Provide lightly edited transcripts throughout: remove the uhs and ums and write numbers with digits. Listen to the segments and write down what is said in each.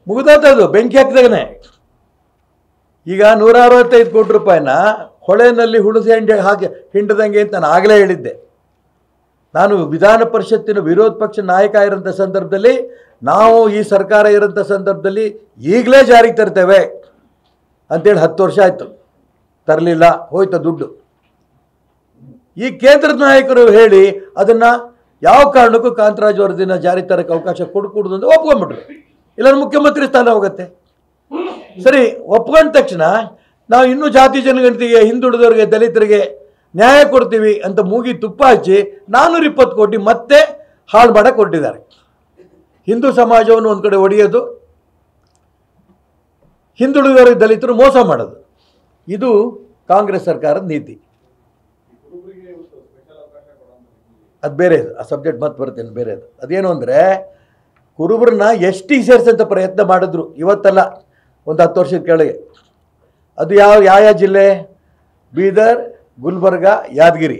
ಮುಗಿದೋತದು, ಬೆಂಕಿ ಹಾಕಿದಾಗನೆ. ಈಗ 165 ಕೋಟಿ ರೂಪಾಯಿನ ಹೊಳೆನಲ್ಲಿ ಹುಣಸೆ ಹಾಕಿ ಹಿಂಡದಂಗೆ ಅಂತ ನಾನು ಆಗಲೇ ಹೇಳಿದ್ದೆ. ನಾನು ವಿಧಾನ ಪರಿಷತ್ತಿನ ವಿರೋಧ ಪಕ್ಷ ನಾಯಕ ಇರೋಂಥ ಸಂದರ್ಭದಲ್ಲಿ, ನಾವು ಈ ಸರ್ಕಾರ ಇರೋಂಥ ಸಂದರ್ಭದಲ್ಲಿ ಈಗಲೇ ಜಾರಿಗೆ ತರ್ತೇವೆ ಅಂತೇಳಿ 10 ವರ್ಷ ಆಯಿತು, ತರಲಿಲ್ಲ, ಹೋಯ್ತು ದುಡ್ಡು. ಈ ಕೇಂದ್ರದ ನಾಯಕರು ಹೇಳಿ ಅದನ್ನು ಯಾವ ಕಾರಣಕ್ಕೂ ಕಾಂತರಾಜ್ ವರದಿನ ಜಾರಿ ತರಕ್ಕೆ ಅವಕಾಶ ಕೊಡ್ಕೂಡ್ದು ಅಂತ ಒಪ್ಕೊಂಡ್ಬಿಟ್ರು. ಇಲ್ಲ ಮುಖ್ಯಮಂತ್ರಿ ಸ್ಥಾನ ಹೋಗುತ್ತೆ. ಸರಿ, ಒಪ್ಕೊಂಡ ತಕ್ಷಣ ನಾವು ಇನ್ನೂ ಜಾತಿ ಜನಗಣತಿಗೆ, ಹಿಂದುಳಿದವರಿಗೆ, ದಲಿತರಿಗೆ ನ್ಯಾಯ ಕೊಡ್ತೀವಿ ಅಂತ ಮೂಗಿ ತುಪ್ಪ ಹಚ್ಚಿ 420 ಕೋಟಿ ಮತ್ತೆ ಹಾಳು ಮಾಡಕ್ಕೆ ಕೊಟ್ಟಿದ್ದಾರೆ. ಹಿಂದೂ ಸಮಾಜವನ್ನು ಒಂದು ಕಡೆ ಒಡೆಯೋದು, ಹಿಂದುಳಿದವರಿಗೆ ದಲಿತರು ಮೋಸ ಮಾಡೋದು, ಇದು ಕಾಂಗ್ರೆಸ್ ಸರ್ಕಾರದ ನೀತಿ. ಅದು ಬೇರೆ, ಆ ಸಬ್ಜೆಕ್ಟ್ ಮತ್ತೆ ಬರ್ತೇನೆ ಬೇರೆದು. ಅದೇನು ಅಂದರೆ, ಕುರುಬರನ್ನ ಎಸ್ ಟಿ ಸೇರಿಸಂತ ಪ್ರಯತ್ನ ಮಾಡಿದ್ರು, ಇವತ್ತಲ್ಲ, ಒಂದು 10 ವರ್ಷದ ಕೆಳಗೆ. ಅದು ಯಾವ ಜಿಲ್ಲೆ? ಬೀದರ್, ಗುಲ್ಬರ್ಗ, ಯಾದಗಿರಿ,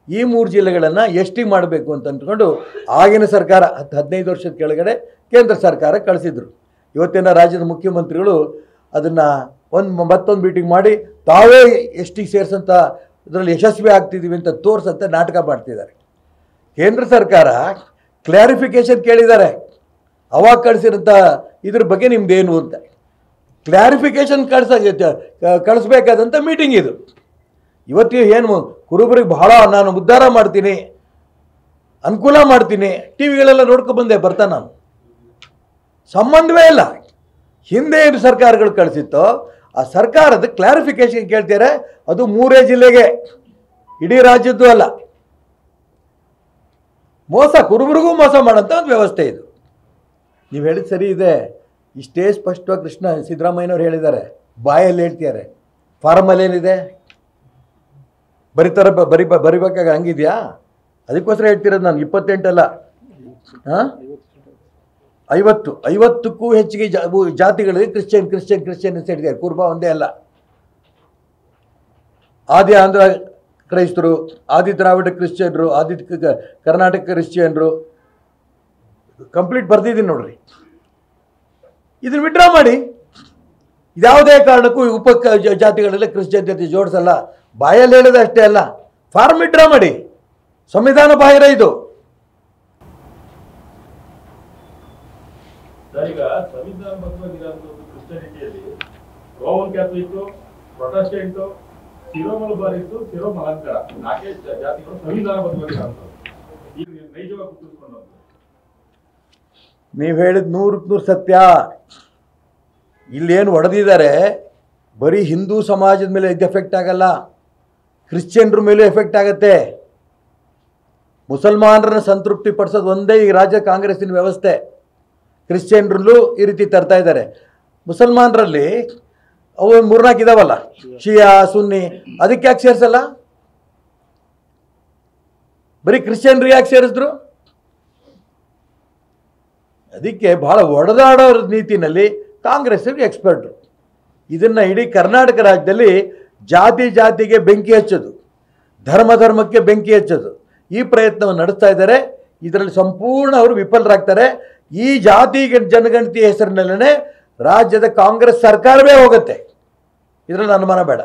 ಈ 3 ಜಿಲ್ಲೆಗಳನ್ನು ಎಸ್ ಟಿ ಮಾಡಬೇಕು ಅಂತ ಅಂದ್ಕೊಂಡು ಆಗಿನ ಸರ್ಕಾರ 15 ವರ್ಷದ ಕೆಳಗಡೆ ಕೇಂದ್ರ ಸರ್ಕಾರ ಕಳಿಸಿದ್ರು. ಇವತ್ತಿನ ರಾಜ್ಯದ ಮುಖ್ಯಮಂತ್ರಿಗಳು ಅದನ್ನು ಮತ್ತೊಂದು ಮೀಟಿಂಗ್ ಮಾಡಿ ತಾವೇ ಎಸ್ ಟಿ ಸೇರಿಸಂತ ಇದರಲ್ಲಿ ಯಶಸ್ವಿ ಆಗ್ತಿದ್ದೀವಿ ಅಂತ ತೋರಿಸಂತ ನಾಟಕ ಮಾಡ್ತಿದ್ದಾರೆ. ಕೇಂದ್ರ ಸರ್ಕಾರ ಕ್ಲಾರಿಫಿಕೇಷನ್ ಕೇಳಿದ್ದಾರೆ, ಅವಾಗ ಕಳಿಸಿರೋಂಥ ಇದ್ರ ಬಗ್ಗೆ ನಿಮ್ದೇನು ಅಂತ ಕ್ಲಾರಿಫಿಕೇಷನ್ ಕಳಿಸ್ಬೇಕಾದಂಥ ಮೀಟಿಂಗ್ ಇದು. ಇವತ್ತಿಗೆ ಏನು ಕುರುಬರಿಗೆ ಬಹಳ ನಾನು ಉದ್ಧಾರ ಮಾಡ್ತೀನಿ, ಅನುಕೂಲ ಮಾಡ್ತೀನಿ, ಟಿ ವಿಗಳೆಲ್ಲ ನೋಡ್ಕೊಬಂದೆ ಬರ್ತಾ ನಾನು, ಸಂಬಂಧವೇ ಇಲ್ಲ. ಹಿಂದೆ ಏನು ಸರ್ಕಾರಗಳು ಕಳಿಸಿತ್ತೋ ಆ ಸರ್ಕಾರದ ಕ್ಲಾರಿಫಿಕೇಷನ್ ಕೇಳ್ತಾರೆ. ಅದು 3 ಜಿಲ್ಲೆಗೆ, ಇಡೀ ರಾಜ್ಯದ್ದು ಅಲ್ಲ. ಮೋಸ, ಕುರುಬರಿಗೂ ಮೋಸ ಮಾಡೋಂಥ ಒಂದು ವ್ಯವಸ್ಥೆ ಇದು. ನೀವು ಹೇಳಿದ ಸರಿ ಇದೆ. ಇಷ್ಟೇ ಸ್ಪಷ್ಟವಾಗಿ ಸಿದ್ದರಾಮಯ್ಯನವ್ರು ಹೇಳಿದ್ದಾರೆ, ಬಾಯಲ್ಲಿ ಹೇಳ್ತಿದ್ದಾರೆ, ಫಾರ್ಮಲ್ಲೇನಿದೆ ಬರಿಬೇಕಾಗ ಹಂಗಿದೆಯಾ? ಅದಕ್ಕೋಸ್ಕರ ಹೇಳ್ತಿರೋದು ನಾನು. 28 ಅಲ್ಲ, 50ಕ್ಕೂ ಹೆಚ್ಚಿಗೆ ಜಾತಿಗಳಿಗೆ ಕ್ರಿಶ್ಚಿಯನ್ ಅಂತ ಹೇಳ್ತಾರೆ. ಕುರುಬ ಒಂದೇ ಅಲ್ಲ, ಆದಿ ಆಂಧ್ರ ಕ್ರೈಸ್ತರು, ಆದಿ ದ್ರಾವಿಡ ಕ್ರಿಶ್ಚಿಯನ್ರು, ಆದಿ ಕರ್ನಾಟಕ ಕ್ರಿಶ್ಚಿಯನ್ರು, ಕಂಪ್ಲೀಟ್ ಬರ್ದಿದ್ದೀನಿ ನೋಡ್ರಿ. ಇದನ್ನು ವಿಡ್ರಾ ಮಾಡಿ. ಯಾವುದೇ ಕಾರಣಕ್ಕೂ ಉಪ ಜಾತಿಗಳೆಲ್ಲ ಕ್ರಿಶ್ಚಿಯನ್ ಜೊತೆ ಜೋಡಿಸಲ್ಲ. ಬಾಯಲ್ಲಿ ಹೇಳೋದು ಅಷ್ಟೇ ಅಲ್ಲ, ಫಾರ್ಮ್ ವಿಡ್ರಾ ಮಾಡಿ. ಸಂವಿಧಾನ ಬಾಹಿರ ಇದು. ಈಗ ಸಂವಿಧಾನಬದ್ಧವಾಗಿರುವಂತಹ ಕ್ರಿಶ್ಚಿಯಾನಿಟಿಯಲ್ಲಿ ರೋಮನ್ ಕ್ಯಾಥಲಿಕ್, ಪ್ರೊಟೆಸ್ಟೆಂಟ್, ಸಿರೋಮಲಬಾರಿಸು, ಸಿರೋಮಲಂಕಾರ 4 ಜಾತಿಗಳು ಸಂವಿಧಾನಬದ್ಧವಾಗಿರುವಂಥದ್ದು. ಈಗ ನೈಜವಾಗಿ ಗುರುತಿಸಿಕೊಂಡು ನೀವು ಹೇಳಿದ 100% ಸತ್ಯ. ಇಲ್ಲೇನು ಹೊಡೆದಿದ್ದಾರೆ, ಬರೀ ಹಿಂದೂ ಸಮಾಜದ ಮೇಲೆ ಇದು ಎಫೆಕ್ಟ್ ಆಗಲ್ಲ, ಕ್ರಿಶ್ಚಿಯನ್ರ ಮೇಲೂ ಎಫೆಕ್ಟ್ ಆಗುತ್ತೆ. ಮುಸಲ್ಮಾನರನ್ನ ಸಂತೃಪ್ತಿ ಪಡಿಸೋದು ಒಂದೇ ಈ ರಾಜ್ಯ ಕಾಂಗ್ರೆಸ್ಸಿನ ವ್ಯವಸ್ಥೆ. ಕ್ರಿಶ್ಚಿಯನ್ರಲ್ಲೂ ಈ ರೀತಿ ತರ್ತಾ ಇದ್ದಾರೆ. ಮುಸಲ್ಮಾನರಲ್ಲಿ ಅವು 3-4 ಇದಾವಲ್ಲ, ಶಿಯಾ, ಸುನ್ನಿ, ಅದಕ್ಕೆ ಯಾಕೆ ಸೇರಿಸಲ್ಲ? ಬರೀ ಕ್ರಿಶ್ಚಿಯನ್ರಿಗೆ ಯಾಕೆ ಸೇರಿಸಿದ್ರು? ಅದಕ್ಕೆ ಭಾಳ ಒಡೆದಾಡೋ ನೀತಿನಲ್ಲಿ ಕಾಂಗ್ರೆಸ್ಸಿಗೆ ಎಕ್ಸ್ಪರ್ಟ್ರು. ಇದನ್ನು ಇಡೀ ಕರ್ನಾಟಕ ರಾಜ್ಯದಲ್ಲಿ ಜಾತಿಗೆ ಬೆಂಕಿ ಹಚ್ಚೋದು, ಧರ್ಮಕ್ಕೆ ಬೆಂಕಿ ಹಚ್ಚೋದು, ಈ ಪ್ರಯತ್ನವನ್ನು ನಡೆಸ್ತಾ ಇದ್ದಾರೆ. ಇದರಲ್ಲಿ ಸಂಪೂರ್ಣ ಅವರು ವಿಫಲರಾಗ್ತಾರೆ. ಈ ಜಾತಿ ಜನಗಣತಿ ಹೆಸರಿನಲ್ಲೇ ರಾಜ್ಯದ ಕಾಂಗ್ರೆಸ್ ಸರ್ಕಾರವೇ ಹೋಗುತ್ತೆ, ಇದರಲ್ಲಿ ಅನುಮಾನ ಬೇಡ.